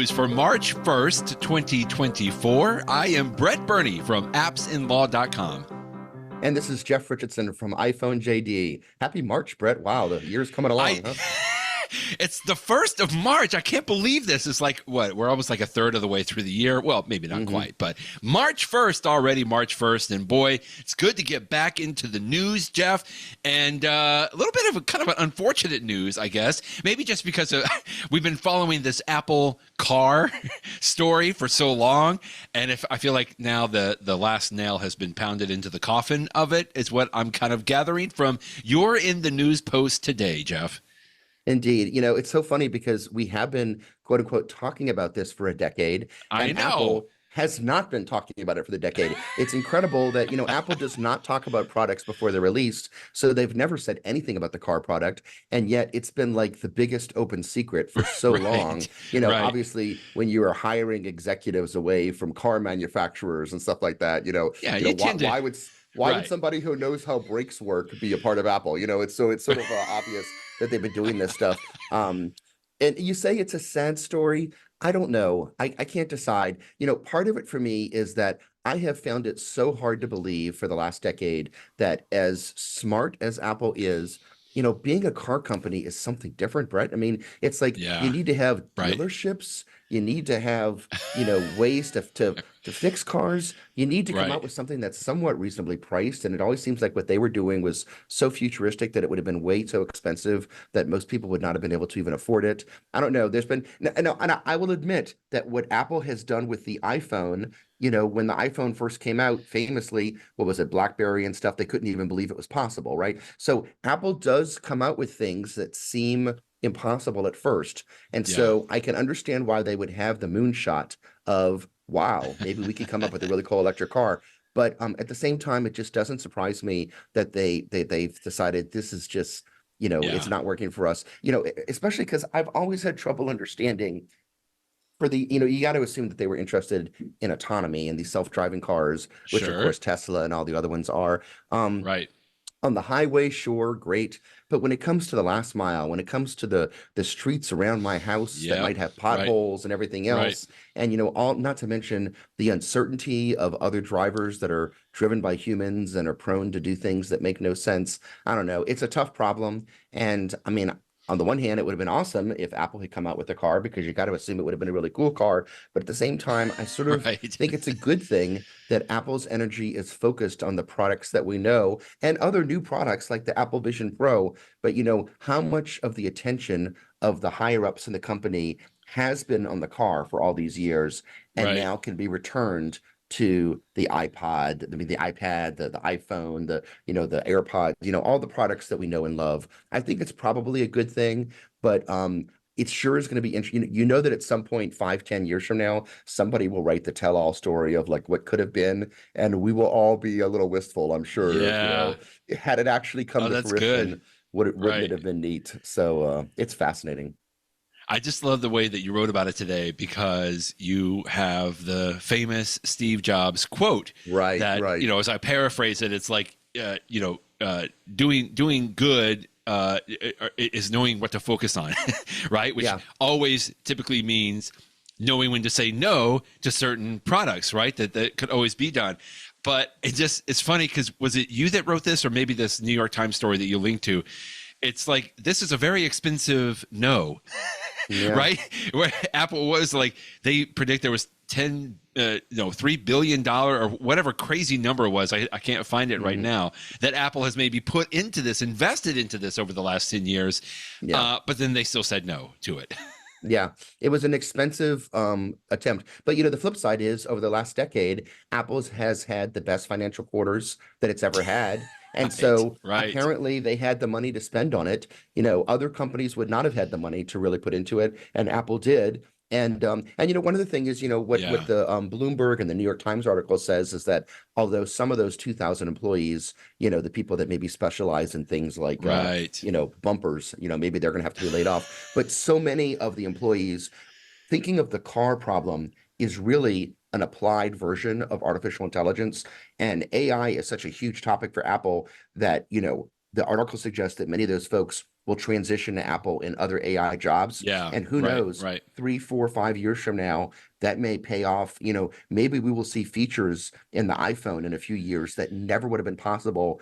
news for March 1st, 2024. I am Brett Burney from appsinlaw.com. And this is Jeff Richardson from iPhone JD. Happy March, Brett. Wow, the year's coming along, huh? It's the 1st of March. I can't believe this. It's like, what? We're almost like a third of the way through the year. Well, maybe not quite, but March 1st already, March 1st. And boy, it's good to get back into the news, Jeff. And a little bit of a kind of an unfortunate news, I guess. Maybe just because we've been following this Apple car story for so long. And if I feel like now the last nail has been pounded into the coffin of it, is what I'm kind of gathering from your In the News post today, Jeff. Indeed. You know, it's so funny because we have been, quote unquote, talking about this for a decade. I know. Apple has not been talking about it for the decade. It's incredible that, Apple does not talk about products before they're released. So they've never said anything about the car product. And yet it's been like the biggest open secret for so long. Obviously, when you are hiring executives away from car manufacturers and stuff like that, why would somebody who knows how brakes work be a part of Apple? It's sort of obvious that they've been doing this stuff. And you say it's a sad story. I don't know. I can't decide. Part of it for me is that I have found it so hard to believe for the last decade that as smart as Apple is, being a car company is something different, Brett. I mean, it's like you need to have dealerships. You need to have, ways to fix cars. You need to come out with something that's somewhat reasonably priced. And it always seems like what they were doing was so futuristic that it would have been way too expensive that most people would not have been able to even afford it. I don't know. There's been, and I will admit that what Apple has done with the iPhone, when the iPhone first came out, famously, what was it, BlackBerry and stuff, they couldn't even believe it was possible, right? So Apple does come out with things that seem impossible at first. And so I can understand why they would have the moonshot of, wow, maybe we could come up with a really cool electric car. But at the same time, it just doesn't surprise me that they've decided this is just, it's not working for us, especially because I've always had trouble understanding for the, you got to assume that they were interested in autonomy and these self-driving cars, which of course Tesla and all the other ones are. On the highway, sure, great. But when it comes to the last mile, when it comes to the streets around my house that might have potholes and everything else, and all, not to mention the uncertainty of other drivers that are driven by humans and are prone to do things that make no sense. I don't know. It's a tough problem. And I mean, on the one hand, it would have been awesome if Apple had come out with a car because you got to assume it would have been a really cool car. But at the same time, I sort of think it's a good thing that Apple's energy is focused on the products that we know and other new products like the Apple Vision Pro. But how much of the attention of the higher ups in the company has been on the car for all these years and now can be returned to the iPod, the iPad, the iPhone, the AirPods, all the products that we know and love. I think it's probably a good thing, but it sure is going to be interesting. That at some point, 5-10 years from now, somebody will write the tell-all story of like what could have been, and we will all be a little wistful, I'm sure. Had it actually come to fruition, wouldn't it have been neat? So it's fascinating. I just love the way that you wrote about it today because you have the famous Steve Jobs quote. As I paraphrase it, it's like, doing good is knowing what to focus on, right? Which always typically means knowing when to say no to certain products, right? That could always be done. But it's funny because was it you that wrote this or maybe this New York Times story that you linked to? It's like, this is a very expensive no, right? Where Apple was like, they predict there was $3 billion or whatever crazy number it was. I can't find it right now that Apple has maybe put into this, invested into this over the last 10 years. But then they still said no to it. Yeah, it was an expensive attempt. But, the flip side is over the last decade, Apple has had the best financial quarters that it's ever had. And so apparently they had the money to spend on it. Other companies would not have had the money to really put into it, and Apple did. And one of the things is, what the Bloomberg and the New York Times article says is that although some of those 2,000 employees, the people that maybe specialize in things like, bumpers, maybe they're going to have to be laid off. But so many of the employees thinking of the car problem is really an applied version of artificial intelligence. And AI is such a huge topic for Apple that, the article suggests that many of those folks will transition to Apple in other AI jobs. Yeah. And who knows, Right. 3, 4, 5 years from now, that may pay off. Maybe we will see features in the iPhone in a few years that never would have been possible,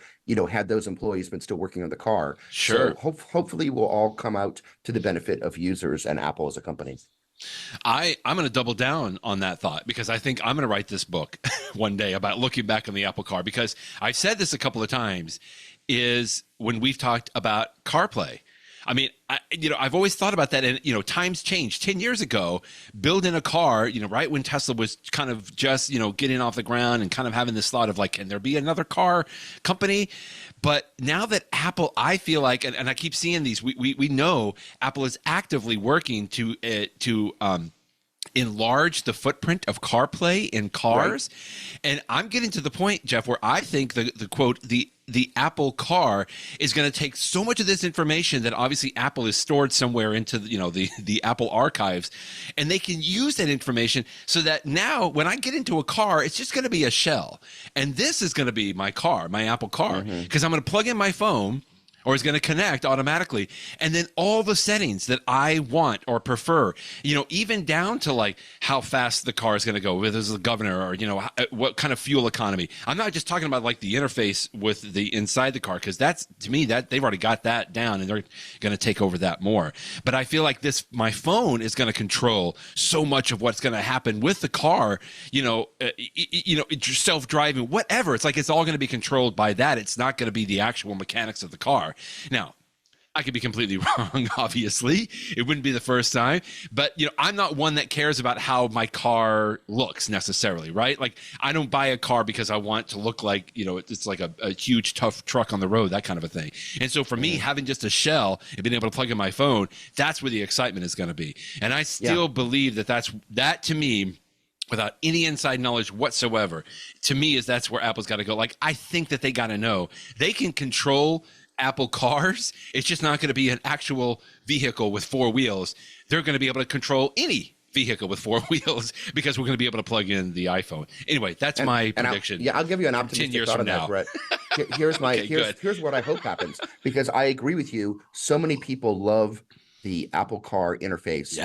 had those employees been still working on the car. Sure. So hopefully we'll all come out to the benefit of users and Apple as a company. I'm going to double down on that thought, because I think I'm going to write this book one day about looking back on the Apple Car, because I've said this a couple of times, is when we've talked about CarPlay. I mean, I've always thought about that, and times changed. 10 years ago, building a car, right when Tesla was kind of just getting off the ground and kind of having this thought of like, can there be another car company? But now that Apple, I feel like, and I keep seeing these, we know Apple is actively working to enlarge the footprint of CarPlay in cars. Right. And I'm getting to the point, Jeff, where I think the quote, the Apple Car is going to take so much of this information that obviously Apple is stored somewhere into the Apple archives, and they can use that information so that now when I get into a car, it's just going to be a shell, and this is going to be my car, my Apple Car, because I'm going to plug in my phone, or it's going to connect automatically. And then all the settings that I want or prefer, even down to like how fast the car is going to go, whether it's the governor or, what kind of fuel economy. I'm not just talking about like the interface with the inside the car, because that's, to me, that they've already got that down and they're going to take over that more. But I feel like my phone is going to control so much of what's going to happen with the car, self-driving, whatever. It's like it's all going to be controlled by that. It's not going to be the actual mechanics of the car. Now, I could be completely wrong, obviously. It wouldn't be the first time. But, I'm not one that cares about how my car looks necessarily, right? Like, I don't buy a car because I want to look like, it's like a huge, tough truck on the road, that kind of a thing. And so for me, having just a shell and being able to plug in my phone, that's where the excitement is going to be. And I still believe that to me, without any inside knowledge whatsoever, to me that's where Apple's got to go. Like, I think that they got to know they can control Apple cars. It's just not going to be an actual vehicle with 4 wheels. They're going to be able to control any vehicle with 4 wheels, because we're going to be able to plug in the iPhone. Anyway, that's my prediction. I'll give you an optimistic 10 years thought from on now. that, Brett. Here's what I hope happens, because I agree with you. So many people love the Apple Car interface,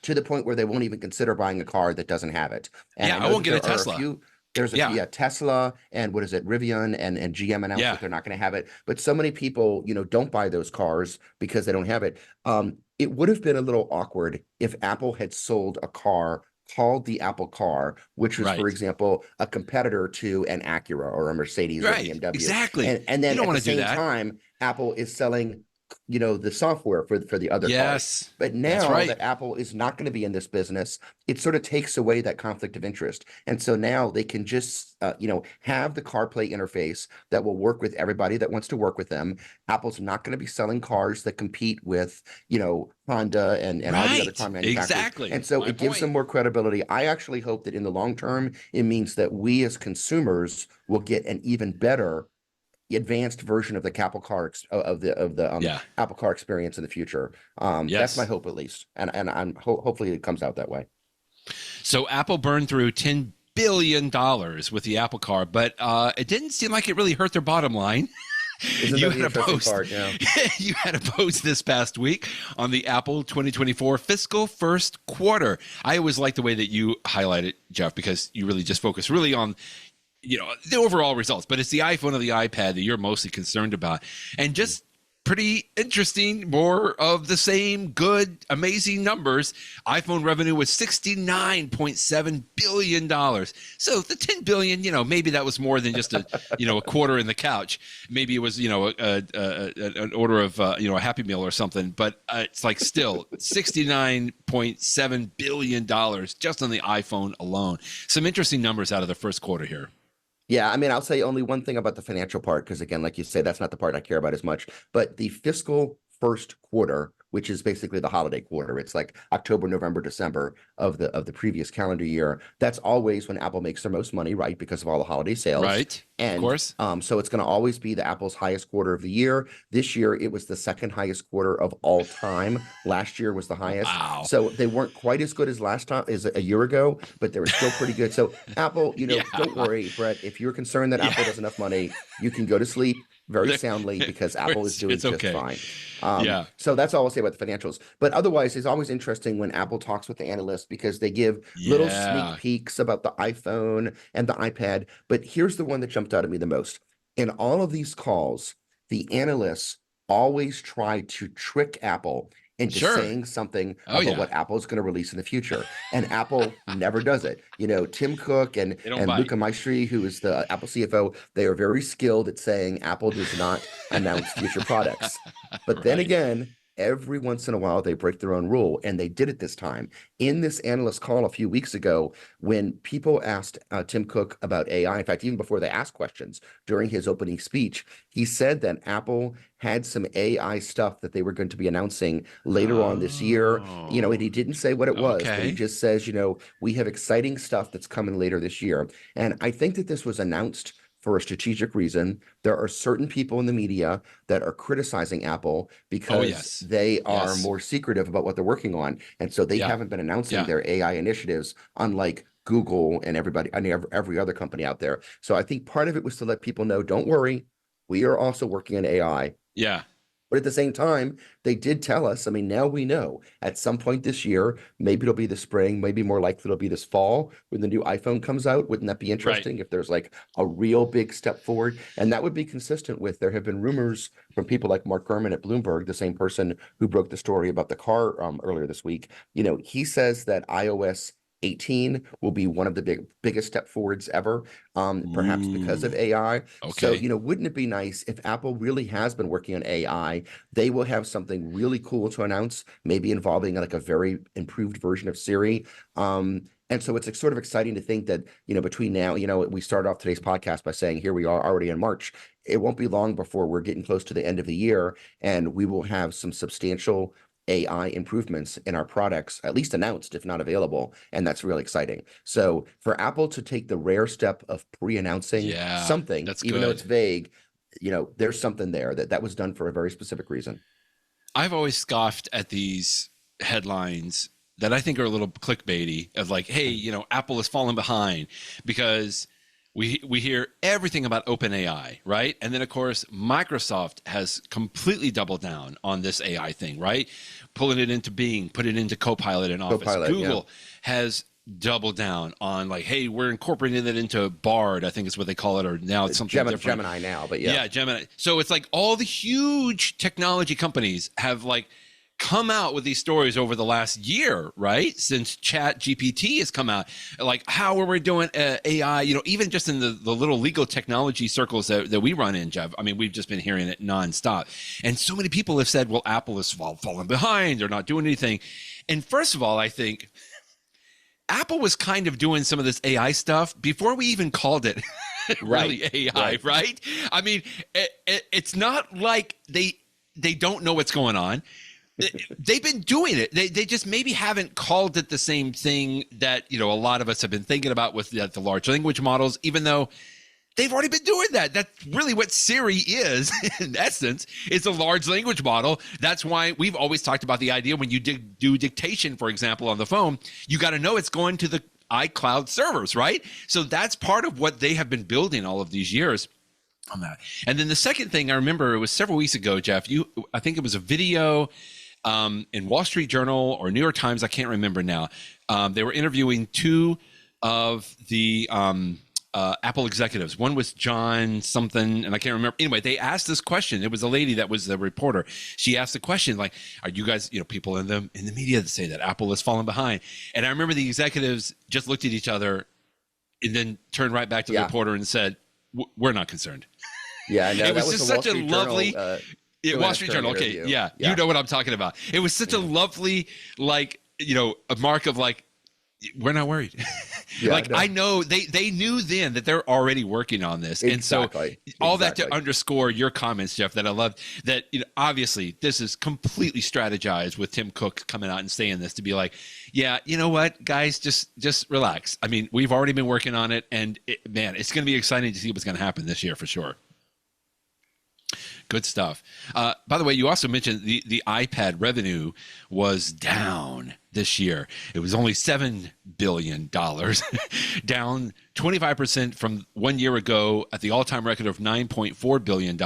to the point where they won't even consider buying a car that doesn't have it. And I won't get a Tesla. There's a Tesla and what is it, Rivian and GM announced that they're not going to have it. But so many people, don't buy those cars because they don't have it. It would have been a little awkward if Apple had sold a car called the Apple Car, which was, for example, a competitor to an Acura or a Mercedes or BMW. Exactly. And then at the same time, Apple is selling the software for the other cars. But now that Apple is not going to be in this business, it sort of takes away that conflict of interest. And so now they can just have the CarPlay interface that will work with everybody that wants to work with them. Apple's not going to be selling cars that compete with Honda and all the other car manufacturers. Exactly. And so it gives them more credibility. I actually hope that in the long term, it means that we as consumers will get an even better advanced version of the Apple Car Apple Car experience in the future. That's my hope, at least, and hopefully it comes out that way. So Apple burned through $10 billion with the Apple Car, but it didn't seem like it really hurt their bottom line. You had a post. You had a post this past week on the Apple 2024 fiscal first quarter. I always like the way that you highlight it, Jeff, because you really just focus really on the overall results, but it's the iPhone or the iPad that you're mostly concerned about. And just pretty interesting, more of the same good, amazing numbers. iPhone revenue was $69.7 billion. So the $10 billion, maybe that was more than just a quarter in the couch. Maybe it was, an order of, a Happy Meal or something, but it's like still $69.7 billion just on the iPhone alone. Some interesting numbers out of the first quarter here. Yeah, I mean, I'll say only one thing about the financial part, because again, like you say, that's not the part I care about as much. But the fiscal first quarter, which is basically the holiday quarter, it's like October, November, December of the previous calendar year. That's always when Apple makes their most money, right? Because of all the holiday sales. Right. And, of course. So it's going to always be the Apple's highest quarter of the year. This year, it was the second highest quarter of all time. Last year was the highest. Wow. So they weren't quite as good as last time, as a year ago, but they were still pretty good. So Apple, don't worry, Brett. If you're concerned that Apple does enough money, you can go to sleep. very soundly because Apple is doing it's just okay. fine. Yeah. So that's all I'll say about the financials. But otherwise, it's always interesting when Apple talks with the analysts because they give little sneak Yeah. peeks about the iPhone and the iPad. But here's the one that jumped out at me the most. In all of these calls, the analysts always try to trick Apple into Sure. saying something Oh about yeah. what Apple is going to release in the future. And Apple never does it. You know, Tim Cook and They don't bite. Luca Maestri, who is the Apple CFO, they are very skilled at saying Apple does not announce future products. But then Right. again, every once in a while they break their own rule, and they did it this time. In this analyst call a few weeks ago, when people asked Tim Cook about AI, in fact, even before they asked questions during his opening speech, he said that Apple had some AI stuff that they were going to be announcing later on this year. You know, and he Oh. didn't say what it was, but he Okay. just says, you know, we have exciting stuff that's coming later this year. And I think that this was announced for a strategic reason. There are certain people in the media that are criticizing Apple Oh because yes. they are Yes. more secretive about what they're working on. And so they Yeah. haven't been announcing Yeah. their AI initiatives, unlike Google and everybody, I mean, every other company out there. So I think part of it was to let people know, don't worry, we are also working on AI. Yeah. But at the same time, they did tell us, I mean, now we know at some point this year, maybe it'll be the spring, maybe more likely it'll be this fall when the new iPhone comes out. Wouldn't that be Right. interesting if there's like a real big step forward? And that would be consistent with there have been rumors from people like Mark Gurman at Bloomberg, the same person who broke the story about the car earlier this week. You know, he says that iOS 18 will be one of the biggest step forwards ever, perhaps because of Ooh. AI. So, Okay. you know, wouldn't it be nice if Apple really has been working on AI? They will have something really cool to announce, maybe involving like a very improved version of Siri. And so it's sort of exciting to think that, you know, between now, you know, we started off today's podcast by saying here we are already in March. It won't be long before we're getting close to the end of the year, and we will have some substantial AI improvements in our products, at least announced, if not available. And that's really exciting. So for Apple to take the rare step of pre-announcing Yeah. something, That's even though good. it's vague, you know, there's something there that was done for a very specific reason. I've always scoffed at these headlines that I think are a little clickbaity of like, hey, you know, Apple has fallen behind because we hear everything about OpenAI, right? And then of course Microsoft has completely doubled down on this AI thing, right? Pulling it into Bing, put it into Copilot in Office. Copilot, yeah. Google has doubled down on like, hey, we're incorporating it into Bard, I think is what they call it, or now it's something different. Gemini now, but yeah. Yeah, Gemini. So it's like all the huge technology companies have like come out with these stories over the last year, right? Since Chat GPT has come out, like how are we doing AI, you know, even just in the little legal technology circles that we run in, Jeff. I mean, we've just been hearing it nonstop. And so many people have said, well, Apple is falling behind. They're not doing anything. And first of all, I think Apple was kind of doing some of this AI stuff before we even called it really AI, right? I mean, it's not like they don't know what's going on. They've been doing it. They just maybe haven't called it the same thing that, you know, a lot of us have been thinking about with the large language models, even though they've already been doing that. That's really what Siri is, in essence. It's a large language model. That's why we've always talked about the idea when you do dictation, for example, on the phone, you got to know it's going to the iCloud servers, right? So that's part of what they have been building all of these years on that. And then the second thing I remember, it was several weeks ago, Jeff, I think it was a video in Wall Street Journal or New York Times, I can't remember now. They were interviewing two of the Apple executives. One was John something, and I can't remember. Anyway, they asked this question. It was a lady that was the reporter. She asked the question, like, "Are you guys, you know, people in the media that say that Apple has fallen behind?" And I remember the executives just looked at each other and then turned right back to the reporter and said, "We're not concerned." Yeah, no, it was that just the such a lovely. Wall Street Journal. Okay, yeah, you know what I'm talking about. It was such a lovely, like, you know, a mark of like, we're not worried. Like, I know they knew then that they're already working on this. Exactly. And so all that to underscore your comments, Jeff, that I love that, you know, obviously this is completely strategized with Tim Cook coming out and saying this to be like, yeah, you know what, guys, just relax. I mean, we've already been working on it, and man, it's going to be exciting to see what's going to happen this year for sure. Good stuff. By the way, you also mentioned the iPad revenue was down this year. It was only $7 billion, down 25% from 1 year ago at the all-time record of $9.4 billion.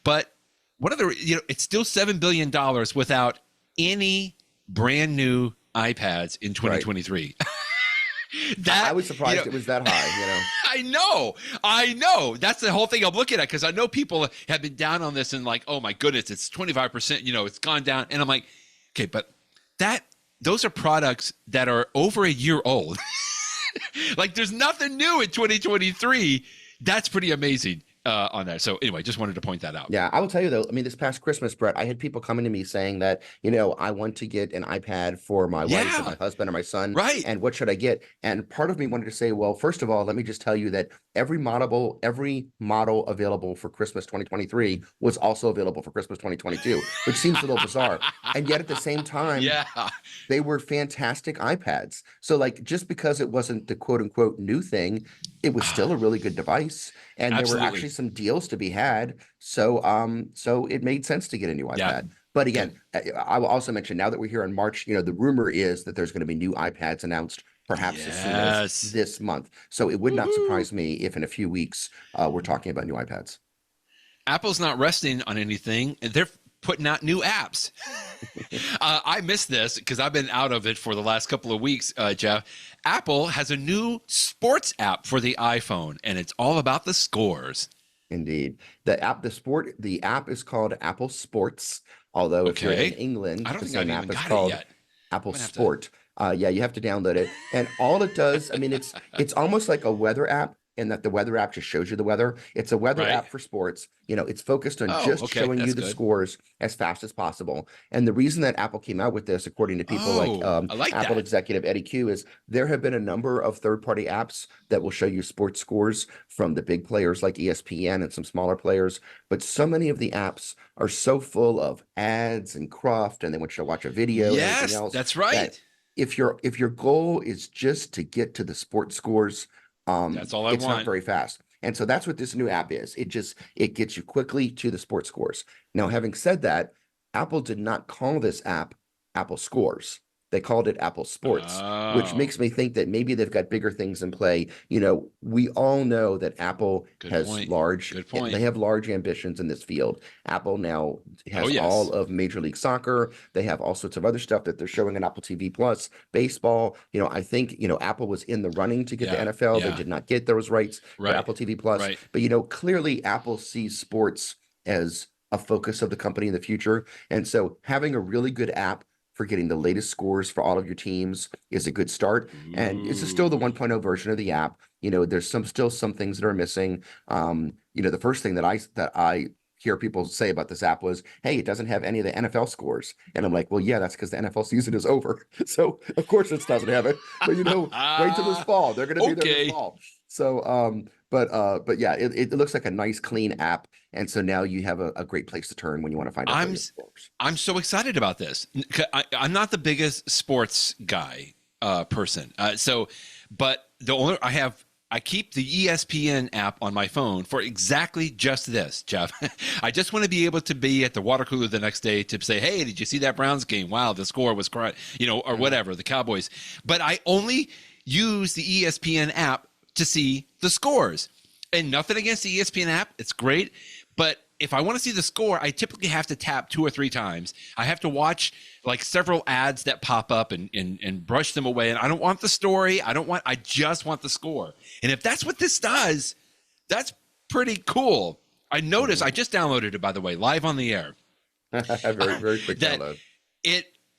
But what are it's still $7 billion without any brand new iPads in 2023. Right. I was surprised it was that high, I know. That's the whole thing I'm looking at, because I know people have been down on this and like, oh my goodness, it's 25%, it's gone down. And I'm like, okay, but those are products that are over a year old. Like there's nothing new in 2023. That's pretty amazing. On there. So anyway, just wanted to point that out. Yeah, I will tell you though, I mean, this past Christmas, Brett, I had people coming to me saying that, I want to get an iPad for my wife or my husband or my son. Right. And what should I get? And part of me wanted to say, well, first of all, let me just tell you that every model available for Christmas 2023 was also available for Christmas 2022, which seems a little bizarre. And yet at the same time, they were fantastic iPads. So like, just because it wasn't the quote unquote new thing, it was still a really good device. And there were actually some deals to be had. So it made sense to get a new iPad. Yeah. But again, I will also mention, now that we're here in March, the rumor is that there's going to be new iPads announced perhaps as soon as this month. So it would not surprise me if in a few weeks we're talking about new iPads. Apple's not resting on anything. They're putting out new apps. I missed this because I've been out of it for the last couple of weeks, Jeff. Apple has a new sports app for the iPhone, and it's all about the scores. Indeed. The app is called Apple Sports. Although if you're in England, I don't think I've even got called it yet. Apple Sport. You have to download it. And all it does, I mean, it's almost like a weather app, in that the weather app just shows you the weather. It's a weather app for sports. It's focused on showing you the scores as fast as possible. And the reason that Apple came out with this, according to people like Apple executive Eddie Q, is there have been a number of third-party apps that will show you sports scores from the big players like ESPN and some smaller players. But so many of the apps are so full of ads and cruft, and they want you to watch a video. Yes, and everything else, that's right. That if your goal is just to get to the sports scores, that's all it's not very fast. And so that's what this new app is. It gets you quickly to the sports scores. Now, having said that, Apple did not call this app Apple Scores. They called it Apple Sports, which makes me think that maybe they've got bigger things in play. We all know that Apple has they have large ambitions in this field. Apple now has all of Major League Soccer. They have all sorts of other stuff that they're showing on Apple TV Plus, baseball. I think, Apple was in the running to get the NFL. They did not get those rights for Apple TV Plus. Right. But, clearly Apple sees sports as a focus of the company in the future. And so having a really good app for getting the latest scores for all of your teams is a good start. And this is still the 1.0 version of the app. There's still some things that are missing. The first thing that I hear people say about this app was, hey, it doesn't have any of the NFL scores. And I'm like, well, yeah, that's because the NFL season is over. So of course it doesn't have it. But wait till this fall. They're going to be there this fall. So but yeah, it looks like a nice clean app. And so now you have a great place to turn when you want to find out. I'm so excited about this. I'm not the biggest sports guy person. But I keep the ESPN app on my phone for exactly just this, Jeff. I just want to be able to be at the water cooler the next day to say, hey, did you see that Browns game? Wow, the score was correct, or whatever, the Cowboys. But I only use the ESPN app to see the scores. And nothing against the ESPN app. It's great. But if I want to see the score, I typically have to tap 2 or 3 times. I have to watch like several ads that pop up and brush them away. And I don't want the story. I just want the score. And if that's what this does, that's pretty cool. I noticed, I just downloaded it, by the way, live on the air. Very, very quick download.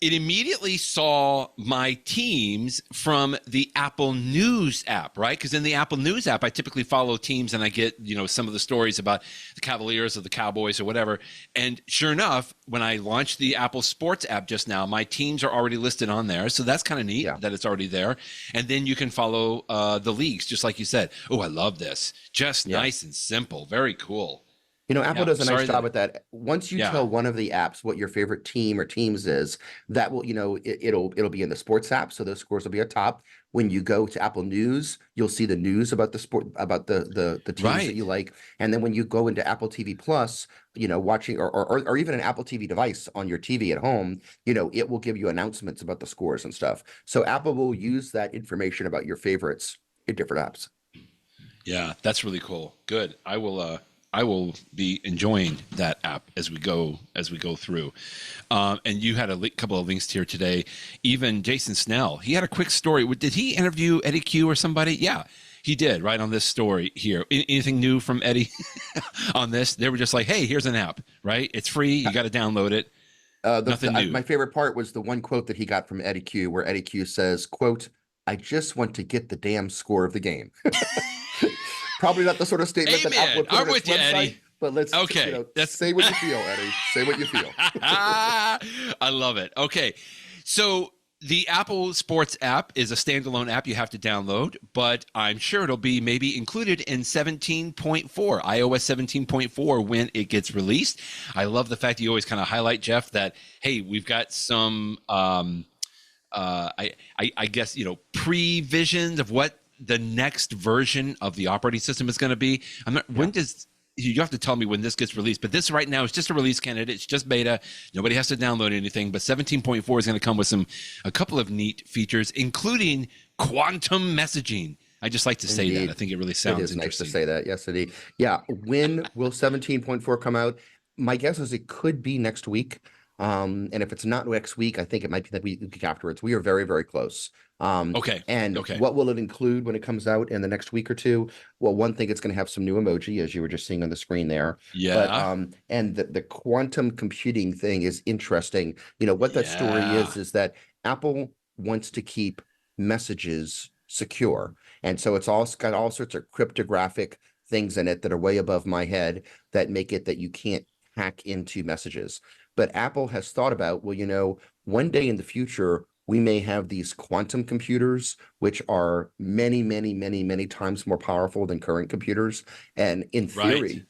It immediately saw my teams from the Apple News app, right? Because in the Apple News app, I typically follow teams and I get, some of the stories about the Cavaliers or the Cowboys or whatever. And sure enough, when I launched the Apple Sports app just now, my teams are already listed on there. So that's kind of neat that it's already there. And then you can follow the leagues, just like you said. Oh, I love this. Just nice and simple. Very cool. Apple Yeah. does a nice Sorry job that. at that. Once you Yeah. tell one of the apps what your favorite team or teams is, that will, it'll be in the sports app, so those scores will be at top. When you go to Apple News, you'll see the news about the sport, about the teams that Right. you like. And then when you go into Apple TV Plus, watching or even an Apple TV device on your TV at home, it will give you announcements about the scores and stuff. So Apple will use that information about your favorites in different apps. Yeah, that's really cool. Good. I will be enjoying that app as we go through. And you had a couple of links here today. Even Jason Snell, he had a quick story. Did he interview Eddie Q or somebody? Yeah, he did. Right on this story here. Anything new from Eddie on this? They were just like, hey, here's an app. Right? It's free. You got to download it. Nothing new. My favorite part was the one quote that he got from Eddie Q, where Eddie Q says, "quote I just want to get the damn score of the game." Probably not the sort of statement that Apple would put I'm on its with you, website, Eddie. but let's say what you feel, Eddie. Say what you feel. I love it. Okay, so the Apple Sports app is a standalone app you have to download, but I'm sure it'll be maybe included in 17.4, iOS 17.4 when it gets released. I love the fact that you always kind of highlight, Jeff, that, hey, we've got some, I guess, pre-visions of what the next version of the operating system is going to be. When does you have to tell me when this gets released, but this right now is just a release candidate. It's just beta. Nobody has to download anything, but 17.4 is going to come with a couple of neat features, including quantum messaging. I just like to say that. I think it really sounds It is interesting. nice to say that. Yes, indeed. Yeah. When will 17.4 come out? My guess is it could be next week. And if it's not next week, I think it might be the week afterwards. We are very, very close. Okay. And Okay. what will it include when it comes out in the next week or two? Well, one thing, it's going to have some new emoji, as you were just seeing on the screen there. Yeah. But and the quantum computing thing is interesting. What that story is that Apple wants to keep messages secure, and so it's got all sorts of cryptographic things in it that are way above my head that make it that you can't hack into messages. But Apple has thought about, well, one day in the future, we may have these quantum computers, which are many, many, many, many times more powerful than current computers. And in theory,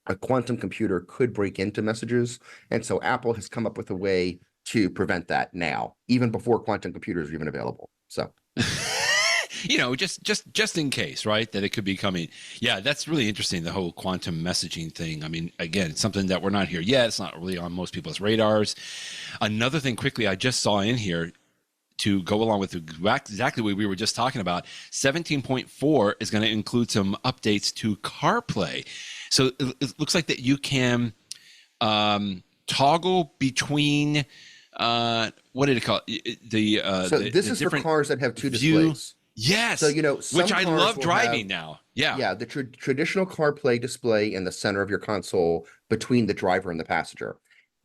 a quantum computer could break into messages. And so Apple has come up with a way to prevent that now, even before quantum computers are even available. So just in case, right, that it could be coming. Yeah, that's really interesting, the whole quantum messaging thing. I mean, again, it's something that we're not here yet. It's not really on most people's radars. Another thing quickly I just saw in here to go along with exactly what we were just talking about, 17.4 is going to include some updates to CarPlay. So it looks like that you can toggle between what did it call it? So this is for cars that have two displays. Yes. So, which I love driving now. Yeah. Yeah. The traditional CarPlay display in the center of your console between the driver and the passenger,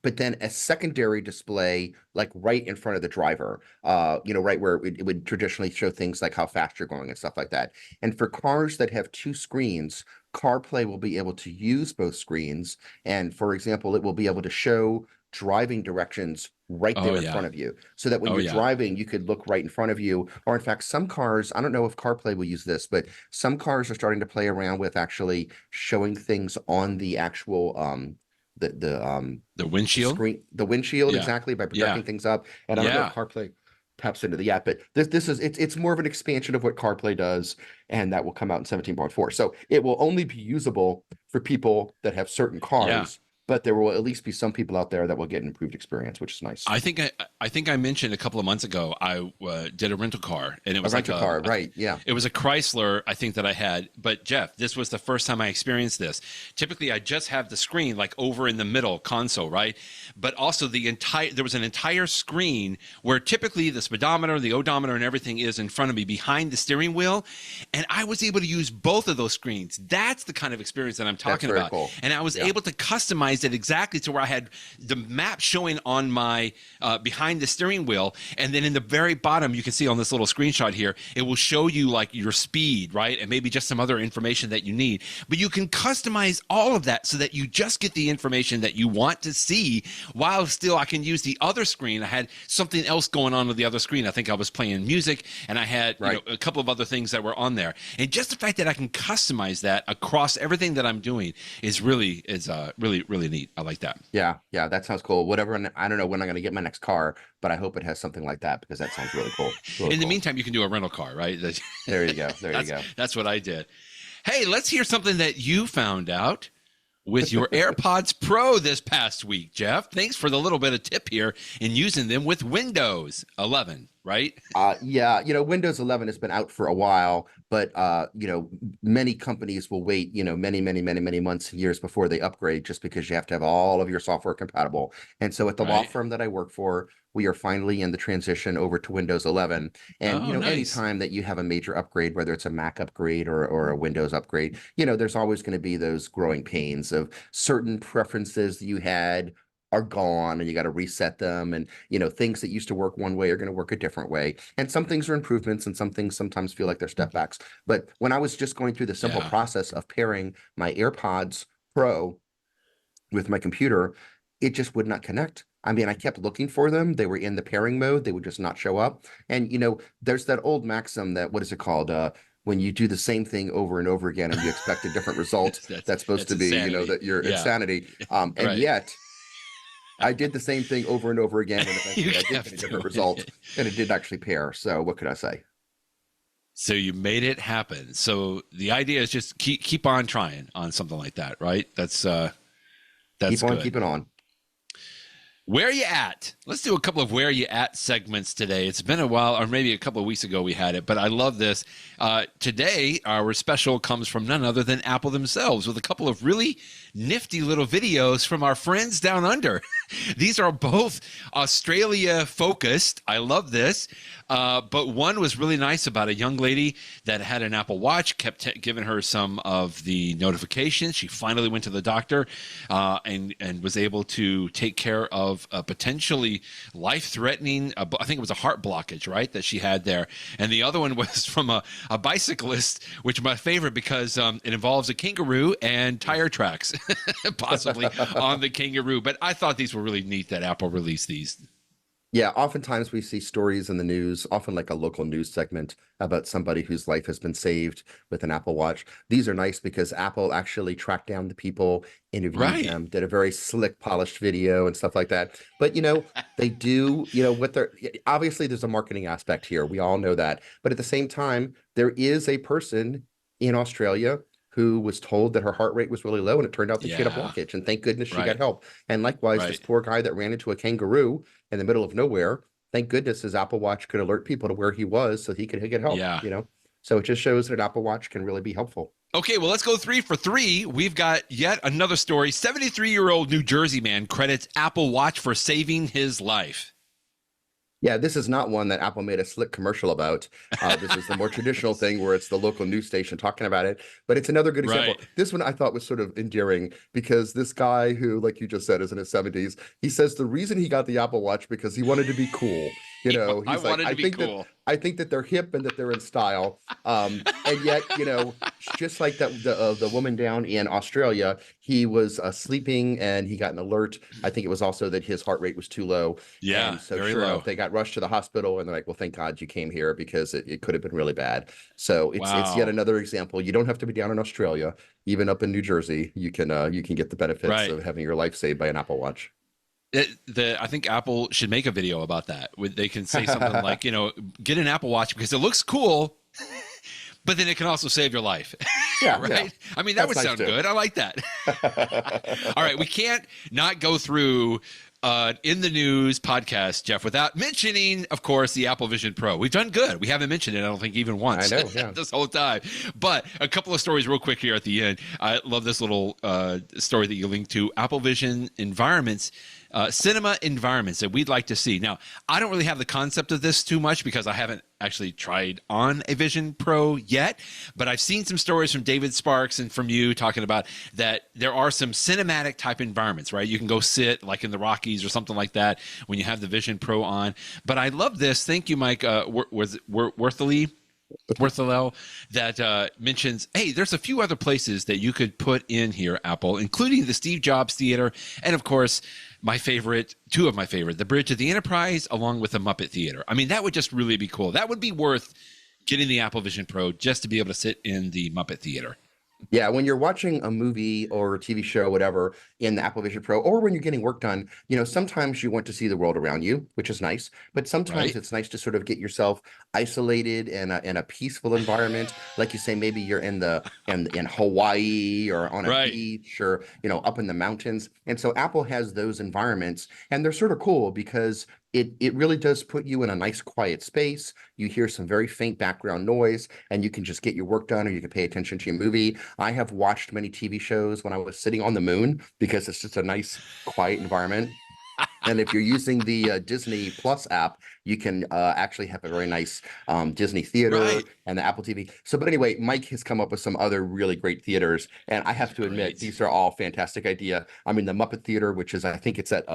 but then a secondary display, like right in front of the driver, right where it would traditionally show things like how fast you're going and stuff like that. And for cars that have two screens, CarPlay will be able to use both screens. And for example, it will be able to show driving directions right there in front of you, so that when you're driving, you could look right in front of you. Or in fact, some cars, I don't know if CarPlay will use this, but some cars are starting to play around with actually showing things on the actual the windshield screen, the windshield, exactly, by projecting things up. And I don't know if CarPlay taps into the app, but it's more of an expansion of what CarPlay does, and that will come out in 17.4. So it will only be usable for people that have certain cars. But there will at least be some people out there that will get an improved experience, which is nice. I think I mentioned a couple of months ago I did a rental car, and it was a rental car, right? Yeah, it was a Chrysler, I think, that I had. But Jeff, this was the first time I experienced this. Typically, I just have the screen like over in the middle console, right? But also there was an entire screen where typically the speedometer, the odometer, and everything is in front of me behind the steering wheel, and I was able to use both of those screens. That's the kind of experience that I'm talking about. Cool. And I was able to customize customized it exactly to where I had the map showing on my behind the steering wheel, and then in the very bottom, you can see on this little screenshot here, it will show you like your speed, right, and maybe just some other information that you need. But you can customize all of that so that you just get the information that you want to see, while still I can use the other screen. I had something else going on with the other screen. I think I was playing music, and I had a couple of other things that were on there. And just the fact that I can customize that across everything that I'm doing is really neat. I like that. Yeah, that sounds cool. Whatever. I don't know when I'm going to get my next car, but I hope it has something like that, because that sounds really cool. In the meantime, you can do a rental car, right? There you go. That's what I did. Hey, let's hear something that you found out with your AirPods Pro this past week, Jeff. Thanks for the little bit of tip here in using them with Windows 11, right? Yeah, Windows 11 has been out for a while, but many companies will wait, many months and years before they upgrade, just because you have to have all of your software compatible. And so at the law firm that I work for, we are finally in the transition over to Windows 11. And, nice. Anytime that you have a major upgrade, whether it's a Mac upgrade or a Windows upgrade, there's always going to be those growing pains of certain preferences that you had are gone, and you got to reset them. And, things that used to work one way are going to work a different way. And some things are improvements, and some things sometimes feel like they're step backs. But when I was just going through the simple process of pairing my AirPods Pro with my computer, it just would not connect. I mean, I kept looking for them. They were in the pairing mode. They would just not show up. And, there's that old maxim that, what is it called? When you do the same thing over and over again and you expect a different result, that's supposed to be, insanity. that you're insanity. And yet I did the same thing over and over again, and eventually I did get a different result, and it did actually pair. So what could I say? So you made it happen. So the idea is just keep on trying on something like that, right? That's keep on good. keeping on. Where you at? Let's do a couple of where you at segments today. It's been a while, or maybe a couple of weeks ago we had it, but I love this. Today, our special comes from none other than Apple themselves, with a couple of really nifty little videos from our friends down under. These are both Australia focused. I love this. But one was really nice about a young lady that had an Apple Watch, kept giving her some of the notifications. She finally went to the doctor and was able to take care of a potentially life-threatening, I think it was a heart blockage, right, that she had there. And the other one was from a bicyclist, which is my favorite because it involves a kangaroo and tire tracks, possibly on the kangaroo. But I thought these were really neat that Apple released these. Yeah, oftentimes we see stories in the news, often like a local news segment, about somebody whose life has been saved with an Apple Watch. These are nice because Apple actually tracked down the people, interviewed them, did a very slick, polished video and stuff like that. But, they do, what they're obviously there's a marketing aspect here. We all know that. But at the same time, there is a person in Australia who was told that her heart rate was really low, and it turned out that she had a blockage, and thank goodness she got help. And likewise, this poor guy that ran into a kangaroo in the middle of nowhere, thank goodness his Apple Watch could alert people to where he was so he could get help. So it just shows that an Apple Watch can really be helpful. Okay, well, let's go 3 for 3. We've got yet another story. 73-year-old New Jersey man credits Apple Watch for saving his life. Yeah, this is not one that Apple made a slick commercial about. This is the more traditional thing where it's the local news station talking about it. But it's another good example. This one I thought was sort of endearing because this guy who, like you just said, is in his 70s. He says the reason he got the Apple Watch because he wanted to be cool. He's I think that they're hip and that they're in style. And yet, just like the woman down in Australia, he was sleeping and he got an alert. I think it was also that his heart rate was too low. Yeah, and so very sure low. enough, they got rushed to the hospital and they're like, well, thank God you came here because it could have been really bad. So it's yet another example. You don't have to be down in Australia. Even up in New Jersey, you can get the benefits of having your life saved by an Apple Watch. I think Apple should make a video about that. They can say something like, get an Apple Watch because it looks cool, but then it can also save your life. Yeah, right. Yeah. I mean, that would sound good. I like that. All right, we can't not go through in the news podcast, Jeff, without mentioning, of course, the Apple Vision Pro. We've done good. We haven't mentioned it, I don't think, even once. I know, this whole time. But a couple of stories real quick here at the end. I love this little story that you linked to. Apple Vision environments cinema environments that we'd like to see. Now, I don't really have the concept of this too much because I haven't actually tried on a Vision Pro yet, but I've seen some stories from David Sparks and from you talking about that there are some cinematic type environments, right? You can go sit like in the Rockies or something like that when you have the Vision Pro on. But I love this. Thank you, Mike. Was it Worthelel that mentions, hey, there's a few other places that you could put in here, Apple, including the Steve Jobs Theater, and of course, my favorite, two of my favorite, the Bridge of the Enterprise, along with the Muppet Theater. I mean, that would just really be cool. That would be worth getting the Apple Vision Pro just to be able to sit in the Muppet Theater. Yeah, when you're watching a movie or a TV show, whatever, in the Apple Vision Pro, or when you're getting work done, sometimes you want to see the world around you, which is nice. But sometimes it's nice to sort of get yourself isolated in a peaceful environment, like you say, maybe you're in Hawaii or on a beach or up in the mountains. And so Apple has those environments, and they're sort of cool because it really does put you in a nice quiet space. You hear some very faint background noise, and you can just get your work done, or you can pay attention to your movie. I have watched many TV shows when I was sitting on the moon because it's just a nice, quiet environment. And if you're using the Disney Plus app, you can actually have a very nice Disney theater and the Apple TV. So, but anyway, Mike has come up with some other really great theaters, and I have to admit, these are all fantastic idea. I mean, the Muppet Theater, which is, I think it's at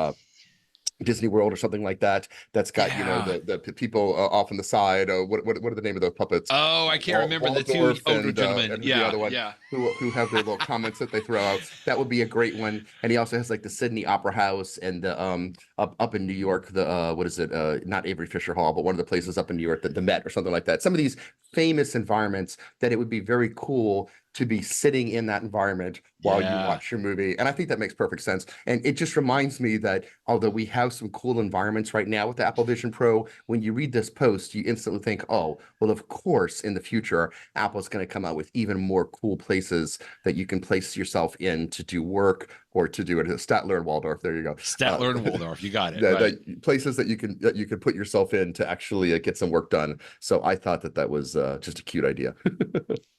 Disney World or something like that. That's got the people off on the side. What are the name of those puppets? Oh, I can't remember the two older gentlemen. And the other one, who have their little comments that they throw out. That would be a great one. And he also has like the Sydney Opera House and the up in New York, the what is it? Not Avery Fisher Hall, but one of the places up in New York, the Met or something like that. Some of these famous environments that it would be very cool to be sitting in that environment while you watch your movie. And I think that makes perfect sense. And it just reminds me that although we have some cool environments right now with the Apple Vision Pro, when you read this post, you instantly think, oh, well, of course, in the future, Apple's going to come out with even more cool places that you can place yourself in to do work or to do it. Statler and Waldorf, there you go. Statler and Waldorf, you got it. The places that you can put yourself in to actually get some work done. So I thought that was just a cute idea.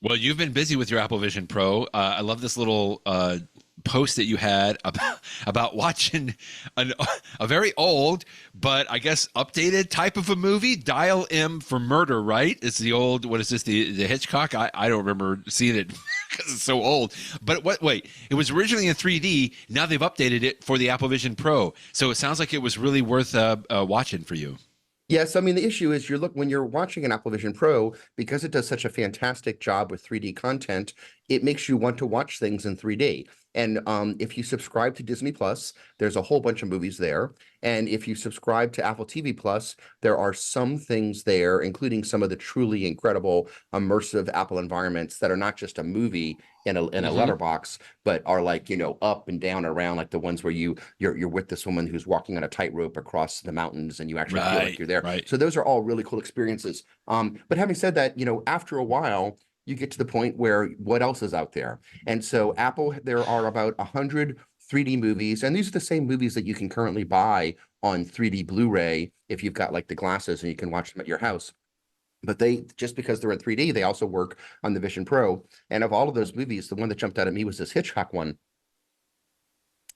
Well, you've been busy with your Apple Vision Pro. I love this little post that you had about watching a very old, but I guess updated type of a movie, Dial M for Murder, right? It's the old, what is this, the Hitchcock? I don't remember seeing it because it's so old. But wait, it was originally in 3D. Now they've updated it for the Apple Vision Pro. So it sounds like it was really worth watching for you. Yes, I mean, the issue is when you're watching an Apple Vision Pro, because it does such a fantastic job with 3D content, it makes you want to watch things in 3D. And if you subscribe to Disney Plus, there's a whole bunch of movies there. And if you subscribe to Apple TV Plus, there are some things there, including some of the truly incredible immersive Apple environments that are not just a movie in a letterbox, but are like, up and down and around, like the ones where you're with this woman who's walking on a tightrope across the mountains and you actually feel like you're there. Right. So those are all really cool experiences. But having said that, after a while, you get to the point where what else is out there? And so Apple, there are about 100 3D movies, and these are the same movies that you can currently buy on 3D Blu-ray if you've got like the glasses and you can watch them at your house. But just because they're in 3D, they also work on the Vision Pro. And of all of those movies, the one that jumped out at me was this Hitchcock one,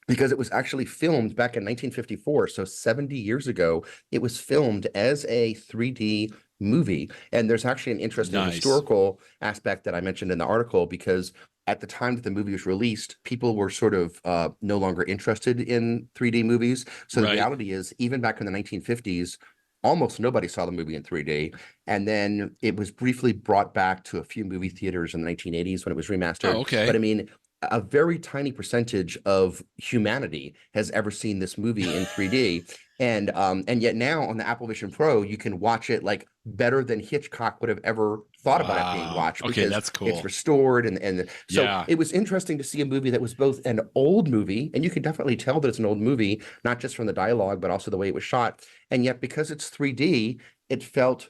because it was actually filmed back in 1954. So 70 years ago, it was filmed as a 3D movie. And there's actually an interesting historical aspect that I mentioned in the article, because at the time that the movie was released, people were sort of no longer interested in 3D movies. So the reality is, even back in the 1950s, almost nobody saw the movie in 3D. And then it was briefly brought back to a few movie theaters in the 1980s when it was remastered. Oh, okay. But I mean, a very tiny percentage of humanity has ever seen this movie in 3D. And yet now on the Apple Vision Pro, you can watch it like better than Hitchcock would have ever thought about it being watched. Okay, that's cool. It's restored. And so it was interesting to see a movie that was both an old movie, and you can definitely tell that it's an old movie, not just from the dialogue, but also the way it was shot. And yet because it's 3D, it felt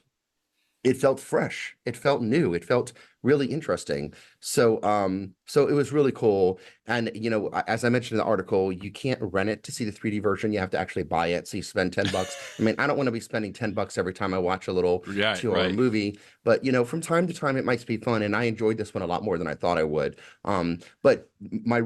fresh. It felt new. It felt really interesting. So it was really cool. And, as I mentioned in the article, you can't rent it to see the 3D version. You have to actually buy it. So you spend $10. I mean, I don't want to be spending $10 every time I watch a little 2-hour movie, but, from time to time, it might be fun. And I enjoyed this one a lot more than I thought I would. But my,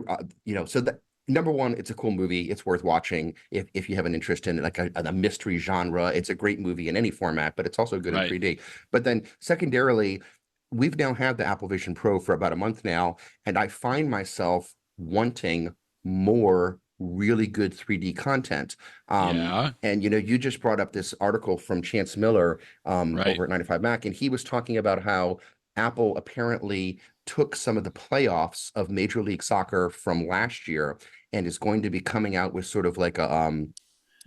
so that, Number one, it's a cool movie. It's worth watching if you have an interest in like a mystery genre. It's a great movie in any format, but it's also good in Right. 3D. But then secondarily, we've now had the Apple Vision Pro for about a month now, and I find myself wanting more really good 3D content. Yeah. And you just brought up this article from Chance Miller Right. over at 95 Mac, and he was talking about how Apple apparently took some of the playoffs of Major League Soccer from last year and is going to be coming out with sort of like a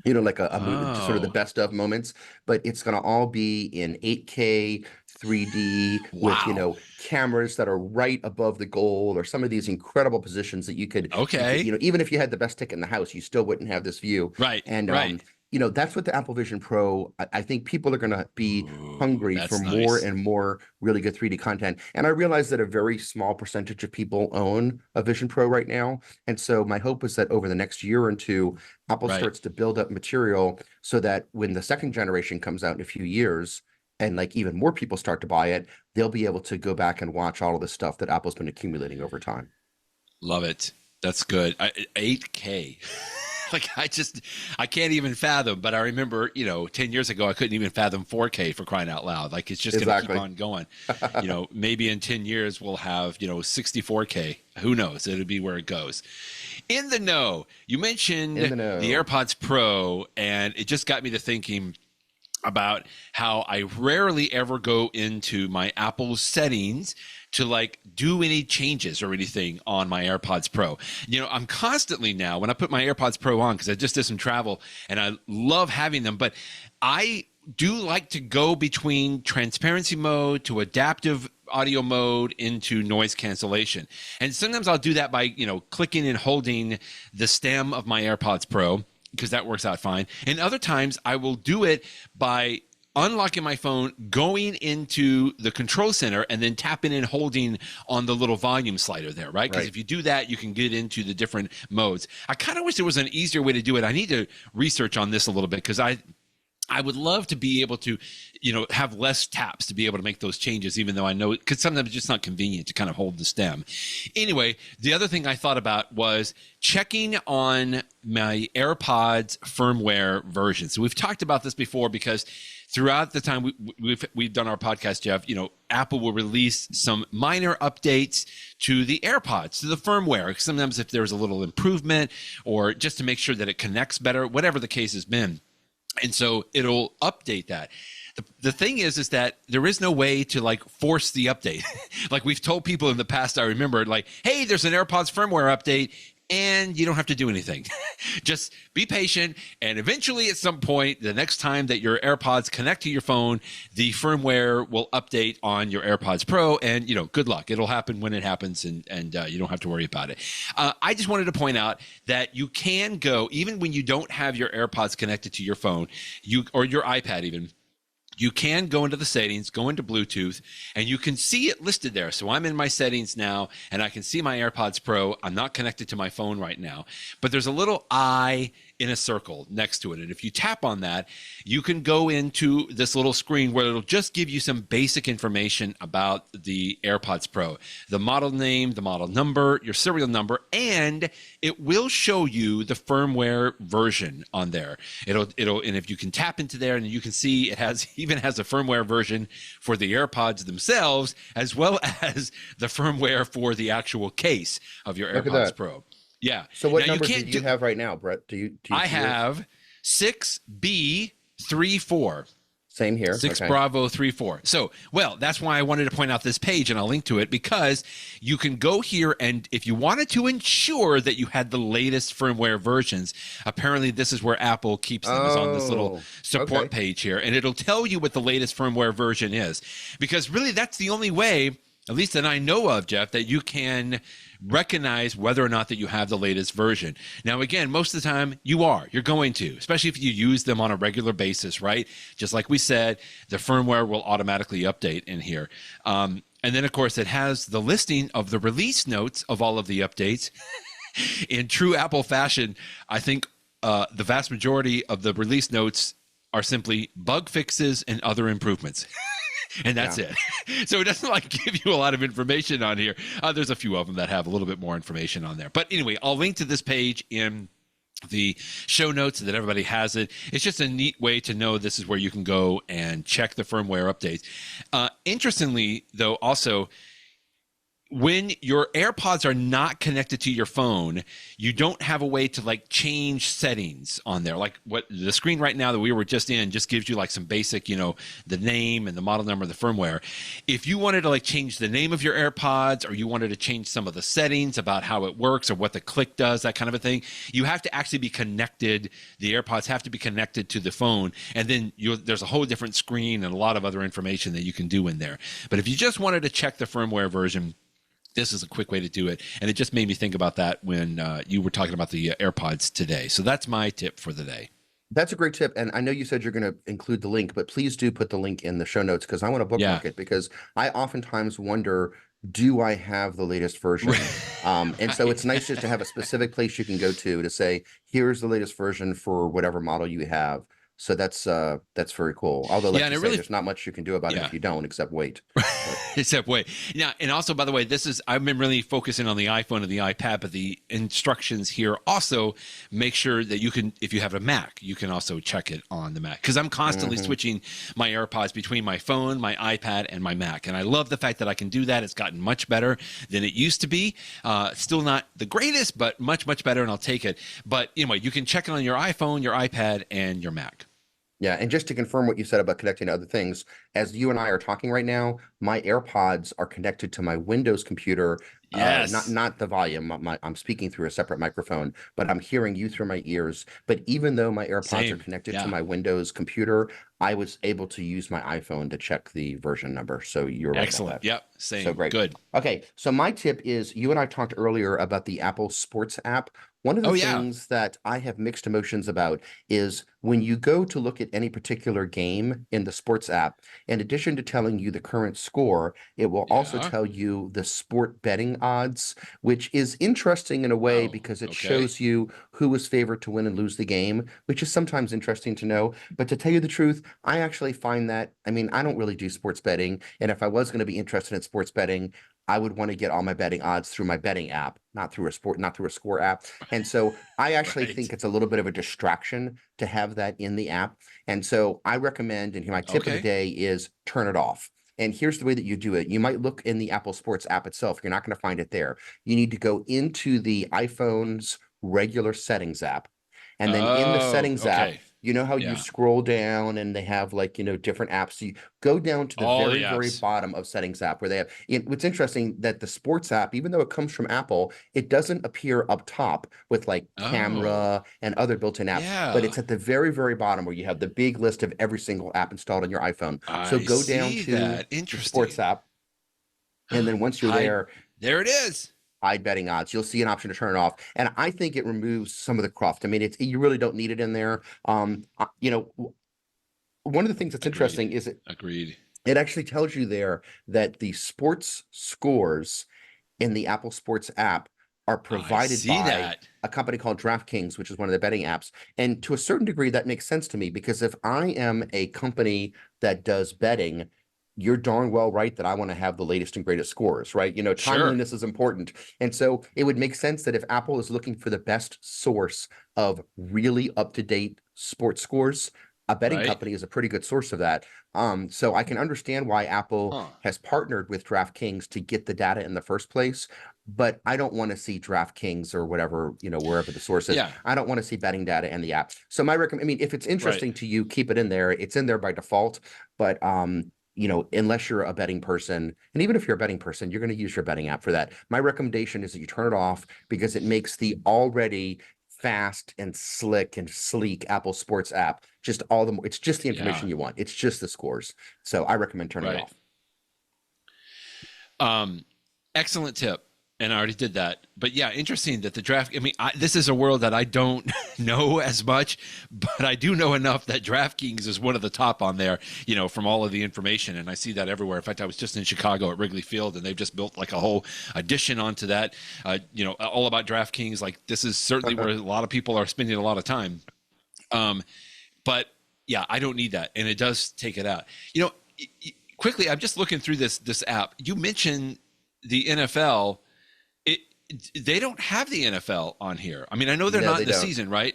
movie, just sort of the Oh, best of moments, but it's going to all be in 8K 3D with, wow. cameras that are right above the goal, or some of these incredible positions that you could, Okay. even if you had the best ticket in the house, you still wouldn't have this view. Right. And Right. that's what the Apple Vision Pro, I think people are going to be Ooh, hungry for that's more nice. and more really good 3D content. And I realize that a very small percentage of people own a Vision Pro right now. And so my hope is that over the next year or two, Apple Right. starts to build up material so that when the second generation comes out in a few years, and like even more people start to buy it, they'll be able to go back and watch all of the stuff that Apple's been accumulating over time. Love it. That's good. 8K. Like I can't even fathom, but I remember, 10 years ago, I couldn't even fathom 4K, for crying out loud. Like it's just going to keep Exactly. on going. Maybe in 10 years we'll have, 64K. Who knows? It'll be where it goes. In the know, you mentioned In the the know. AirPods Pro, and it just got me to thinking about how I rarely ever go into my Apple settings to like do any changes or anything on my AirPods Pro. I'm constantly now, when I put my AirPods Pro on, because I just did some travel and I love having them, but I do like to go between transparency mode to adaptive audio mode into noise cancellation. And sometimes I'll do that by, clicking and holding the stem of my AirPods Pro, because that works out fine. And other times I will do it by unlocking my phone, going into the control center, and then tapping and holding on the little volume slider there, right? Because Right. if you do that, you can get into the different modes. I kind of wish there was an easier way to do it. I need to research on this a little bit, because I would love to be able to, have less taps to be able to make those changes, even though I know, because sometimes it's just not convenient to kind of hold the stem. Anyway, the other thing I thought about was checking on my AirPods firmware version. So we've talked about this before, because throughout the time we've done our podcast, Jeff, Apple will release some minor updates to the AirPods, to the firmware. Sometimes if there's a little improvement, or just to make sure that it connects better, whatever the case has been. And so it'll update that. The thing is that there is no way to like force the update. Like we've told people in the past, I remember, like, hey, there's an AirPods firmware update, and you don't have to do anything. Just be patient, and eventually at some point, the next time that your AirPods connect to your phone, the firmware will update on your AirPods Pro, and good luck. It'll happen when it happens, and you don't have to worry about it. I just wanted to point out that you can go, even when you don't have your AirPods connected to your phone, or your iPad even, you can go into the settings, go into Bluetooth, and you can see it listed there. So I'm in my settings now, and I can see my AirPods Pro. I'm not connected to my phone right now, but there's a little eye in a circle next to it. And if you tap on that, you can go into this little screen where it'll just give you some basic information about the AirPods Pro, the model name, the model number, your serial number, and it will show you the firmware version on there. And if you can tap into there, and you can see it even has a firmware version for the AirPods themselves, as well as the firmware for the actual case of your Look at AirPods that. Pro. Yeah. So what Now you numbers do can't you have right now, Brett? Do you I see yours? have 6B34. Same here. 6 Okay. Bravo 34. So, well, that's why I wanted to point out this page, and I'll link to it, because you can go here, and if you wanted to ensure that you had the latest firmware versions, apparently this is where Apple keeps them, is on this little Oh, support okay. page here, and it'll tell you what the latest firmware version is, because really that's the only way, at least that I know of, Jeff, that you can recognize whether or not that you have the latest version. Now, again, most of the time you're going to, especially if you use them on a regular basis, right? Just like we said, the firmware will automatically update in here. And then, of course, it has the listing of the release notes of all of the updates. In true Apple fashion, I think the vast majority of the release notes are simply bug fixes and other improvements. and that's Yeah. it. So it doesn't like give you a lot of information on here. There's a few of them that have a little bit more information on there. But anyway, I'll link to this page in the show notes so that everybody has it. It's just a neat way to know this is where you can go and check the firmware updates. Interestingly, though, also, when your AirPods are not connected to your phone, you don't have a way to like change settings on there. Like what the screen right now that we were just in just gives you like some basic, the name and the model number of the firmware. If you wanted to like change the name of your AirPods, or you wanted to change some of the settings about how it works or what the click does, that kind of a thing, you have to actually be connected. The AirPods have to be connected to the phone. And then there's a whole different screen and a lot of other information that you can do in there. But if you just wanted to check the firmware version, this is a quick way to do it. And it just made me think about that when you were talking about the AirPods today. So that's my tip for the day. That's a great tip. And I know you said you're going to include the link, but please do put the link in the show notes, because I want to bookmark it, because I oftentimes wonder, do I have the latest version? And so it's nice just to have a specific place you can go to say, here's the latest version for whatever model you have. So that's very cool. Although, like you say, there's not much you can do about it if you don't, except wait. Except wait. Now, and also, by the way, I've been really focusing on the iPhone and the iPad, but the instructions here also make sure that you can, if you have a Mac, you can also check it on the Mac. Because I'm constantly switching my AirPods between my phone, my iPad, and my Mac. And I love the fact that I can do that. It's gotten much better than it used to be. Still not the greatest, but much, much better, and I'll take it. But anyway, you can check it on your iPhone, your iPad, and your Mac. Yeah, and just to confirm what you said about connecting to other things, as you and I are talking right now, my AirPods are connected to my Windows computer. Yes. Not the volume. I'm speaking through a separate microphone, but I'm hearing you through my ears. But even though my AirPods are connected to my Windows computer, I was able to use my iPhone to check the version number. So you're right. Excellent. Yep. Same. So great. Good. Okay. So my tip is, you and I talked earlier about the Apple Sports app. One of the things that I have mixed emotions about is when you go to look at any particular game in the sports app, in addition to telling you the current score, it will also tell you the sport betting odds, which is interesting in a way because it shows you who is favored to win and lose the game, which is sometimes interesting to know. But to tell you the truth, I actually find that, I don't really do sports betting. And if I was going to be interested in sports betting, I would want to get all my betting odds through my betting app, not through a score app. And so I actually think it's a little bit of a distraction to have that in the app. And so I recommend, and my tip of the day is, turn it off. And here's the way that you do it. You might look in the Apple Sports app itself. You're not going to find it there. You need to go into the iPhone's regular settings app. And then in the settings app, you know how you scroll down and they have different apps. So you go down to the very bottom of settings app where they have, what's interesting that the sports app, even though it comes from Apple, it doesn't appear up top with camera and other built-in apps, but it's at the very, very bottom where you have the big list of every single app installed on your iPhone. So go down to the sports app. And then once you're there it is. Hide betting odds. You'll see an option to turn it off, and I think it removes some of the cruft. You really don't need it in there. One of the things that's interesting is it actually tells you there that the sports scores in the Apple Sports app are provided by a company called DraftKings, which is one of the betting apps. And to a certain degree, that makes sense to me, because if I am a company that does betting, you're darn well right that I want to have the latest and greatest scores, right? Timeliness is important. And so it would make sense that if Apple is looking for the best source of really up-to-date sports scores, a betting company is a pretty good source of that. So I can understand why Apple has partnered with DraftKings to get the data in the first place. But I don't want to see DraftKings or whatever, wherever the source is. Yeah. I don't want to see betting data in the app. So my recommend, if it's interesting to you, keep it in there. It's in there by default. But unless you're a betting person, and even if you're a betting person, you're going to use your betting app for that. My recommendation is that you turn it off, because it makes the already fast and slick and sleek Apple Sports app just all the more. It's just the information you want. It's just the scores. So I recommend turning it off. Excellent tip. And I already did that. But yeah, interesting that the draft, this is a world that I don't know as much, but I do know enough that DraftKings is one of the top on there, from all of the information. And I see that everywhere. In fact, I was just in Chicago at Wrigley Field, and they've just built like a whole addition onto that, all about DraftKings. Like, this is certainly where a lot of people are spending a lot of time. But yeah, I don't need that. And it does take it out. quickly, I'm just looking through this app. You mentioned the NFL. It they don't have the NFL on here. I mean, I know they're No, not they in the don't. season, right?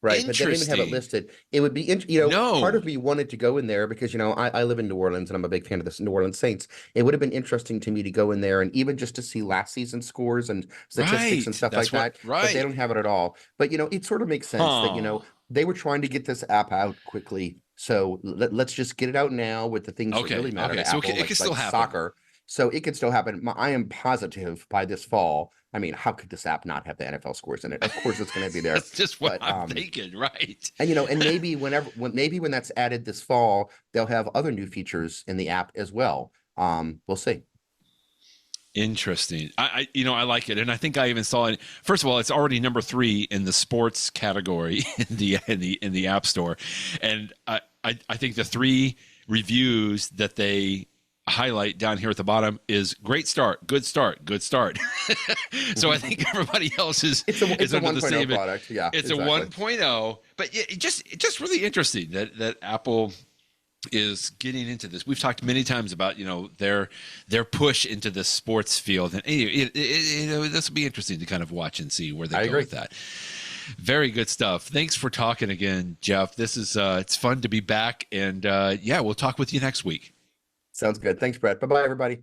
Right, but they don't even have it Interesting. listed. It would be, part No. of me wanted to go in there because, I live in New Orleans and I'm a big fan of the New Orleans Saints. It would have been interesting to me to go in there and even just to see last season's scores and statistics and Right. stuff like That's what. that, but they Right. don't have it at all. But, it sort of makes sense that, Huh. they were trying to get this app out quickly. So let's just get it out now with the things that Okay. really matter Okay. to So Apple, it can still like happen. soccer. So it could still happen. I am positive by this fall. I mean, how could this app not have the NFL scores in it? Of course, it's going to be there. That's just what But I'm thinking. Right. and maybe when that's added this fall, they'll have other new features in the app as well. We'll see. Interesting. I like it, and I think I even saw it. First of all, it's already number 3 in the sports category in the App Store, and I think the 3 reviews that they highlight down here at the bottom is great start, good start, good start. So I think everybody else It's is a under the 1.0 same. product. Yeah, It's a exactly. 1.0, but it just really interesting that Apple is getting into this. We've talked many times about their push into the sports field, and this will be interesting to kind of watch and see where they I go agree. with that. Very good stuff. Thanks for talking again, Jeff. This is it's fun to be back, and we'll talk with you next week. Sounds good. Thanks, Brett. Bye bye, everybody.